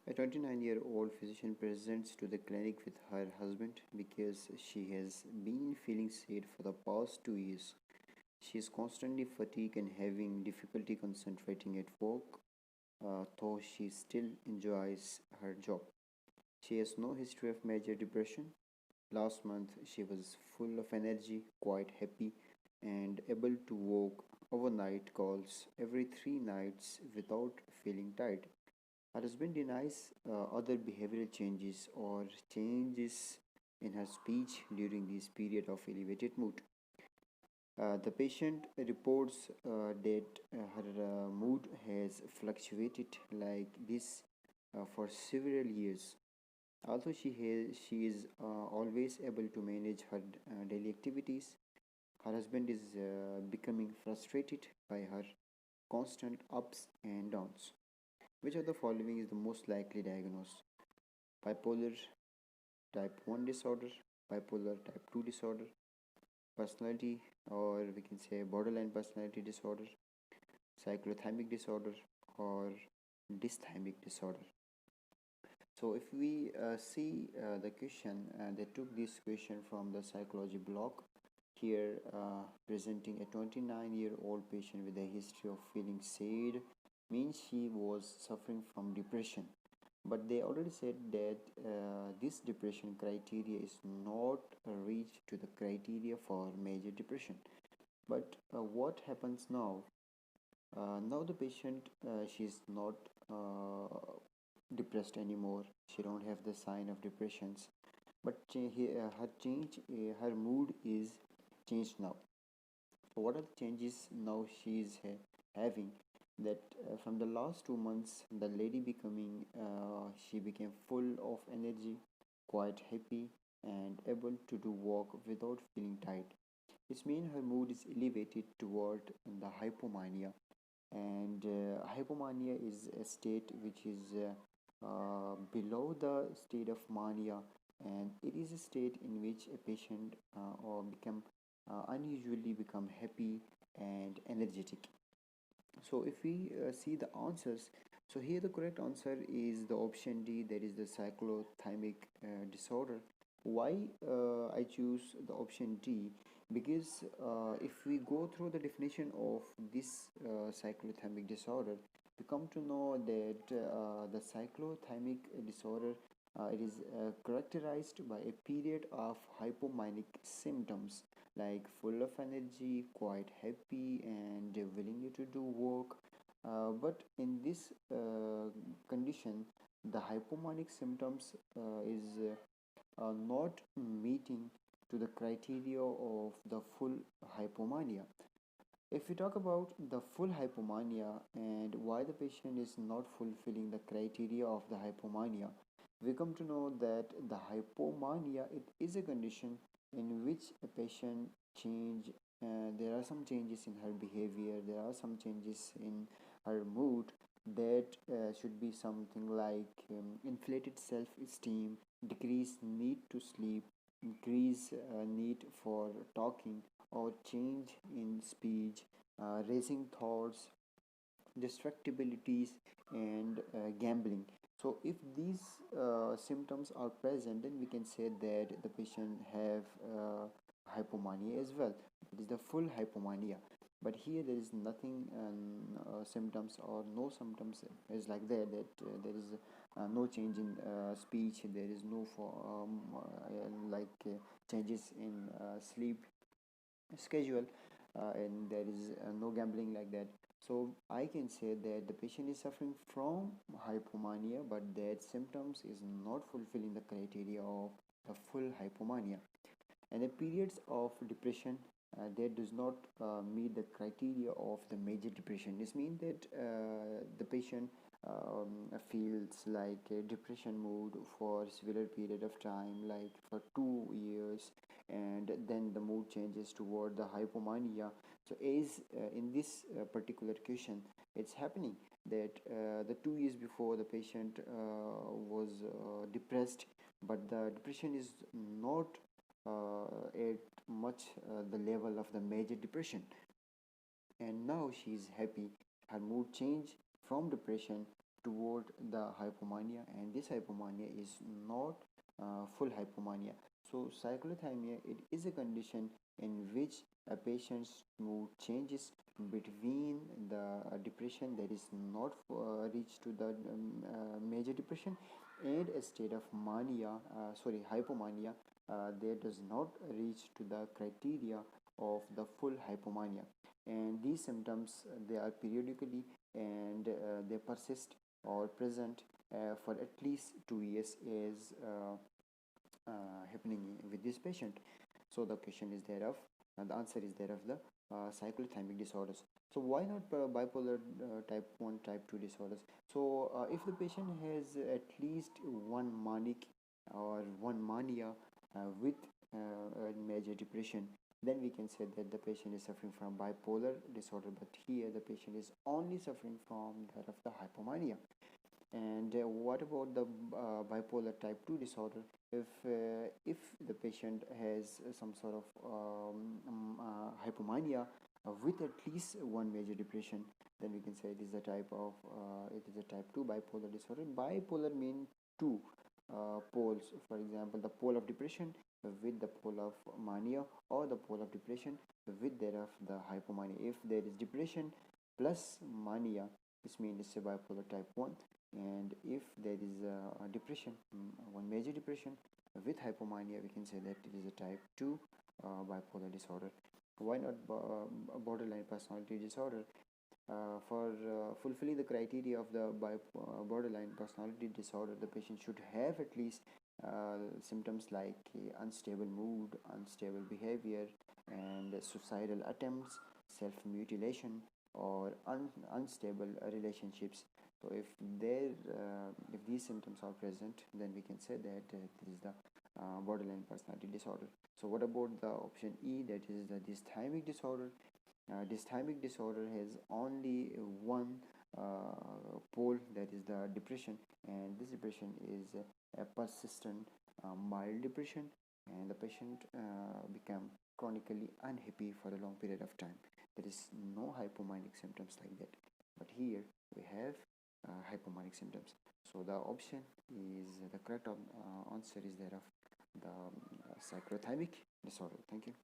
A 29-year-old physician presents to the clinic with her husband because she has been feeling sad for the past 2 years. She is constantly fatigued and having difficulty concentrating at work, though she still enjoys her job. She has no history of major depression. Last month, she was full of energy, quite happy, and able to work overnight calls every 3 nights without feeling tired. Her husband denies other behavioral changes or changes in her speech during this period of elevated mood. The patient reports that her mood has fluctuated like this for several years. Although she is always able to manage her daily activities, her husband is becoming frustrated by her constant ups and downs. Which of the following is the most likely diagnosis? Bipolar type 1 disorder, bipolar type 2 disorder, personality, or we can say borderline personality disorder, cyclothymic disorder, or dysthymic disorder. So if we see the question, they took this question from the psychology blog. Here, presenting a 29-year-old patient with a history of feeling sad means she was suffering from depression. But they already said that this depression criteria is not reached to the criteria for major depression. But what happens now? Now the patient, she's not depressed anymore. She don't have the sign of depressions, but her mood is changed now. So what are the changes now she is having? That from the last 2 months, the lady she became full of energy, quite happy, and able to do work without feeling tired. This means her mood is elevated toward the hypomania, and hypomania is a state which is below the state of mania, and it is a state in which a patient or become unusually become happy and energetic. So if we see the answers, so here the correct answer is the option D, that is the cyclothymic disorder. Why I choose the option D? Because if we go through the definition of this cyclothymic disorder, we come to know that the cyclothymic disorder, it is characterized by a period of hypomanic symptoms like full of energy, quite happy, and willing to do work. But in this condition, the hypomanic symptoms is not meeting to the criteria of the full hypomania. If we talk about the full hypomania and why the patient is not fulfilling the criteria of the hypomania, we come to know that the hypomania, it is a condition in which a patient change. There are some changes in her behavior. There are some changes in her mood that should be something like inflated self-esteem, decreased need to sleep, increase need for talking, or change in speech, racing thoughts, distractibilities, and gambling. So if these symptoms are present, then we can say that the patient have hypomania as well. It is the full hypomania. But here there is nothing symptoms or no symptoms is like that, there is no change in speech, there is no changes in sleep schedule, and there is no gambling like that. So I can say that the patient is suffering from hypomania, but that symptoms is not fulfilling the criteria of the full hypomania. And the periods of depression that does not meet the criteria of the major depression. This means that the patient feels like a depression mood for a severe period of time, like for 2 years, and then the mood changes toward the hypomania. So as in this particular question, it's happening that the 2 years before the patient was depressed, but the depression is not at much the level of the major depression, and now she is happy. Her mood changed from depression toward the hypomania, and this hypomania is not full hypomania. So cyclothymia, it is a condition in which a patient's mood changes between the depression that is not reached to the major depression, and a state of mania, hypomania, that does not reach to the criteria of the full hypomania. And these symptoms, they are periodically, and they persist or present for at least 2 years is happening with this patient. So the question is there of, the answer is there of the cyclothymic disorders. So why not bipolar type 1, type 2 disorders? So if the patient has at least one manic or one mania with major depression, then we can say that the patient is suffering from bipolar disorder. But here the patient is only suffering from that of the hypomania. And what about the bipolar type 2 disorder? If the patient has some sort of hypomania with at least one major depression, then we can say it is a type 2 bipolar disorder. Bipolar means two poles. For example, the pole of depression with the pole of mania, or the pole of depression with that of the hypomania. If there is depression plus mania, this means it's a bipolar type 1. And if there is a depression, one major depression with hypomania, we can say that it is a type 2 bipolar disorder. Why not borderline personality disorder? For fulfilling the criteria of the borderline personality disorder, the patient should have at least symptoms like unstable mood, unstable behavior, and suicidal attempts, self-mutilation, or unstable relationships. So if these symptoms are present, then we can say that this is the borderline personality disorder. So what about the option E, that is the dysthymic disorder? Dysthymic disorder has only one pole, that is the depression, and this depression is a persistent mild depression, and the patient become chronically unhappy for a long period of time. There is no hypomanic symptoms like that, but here we have hypomanic symptoms. So the option is the correct answer is there of the cyclothymic disorder. Thank you.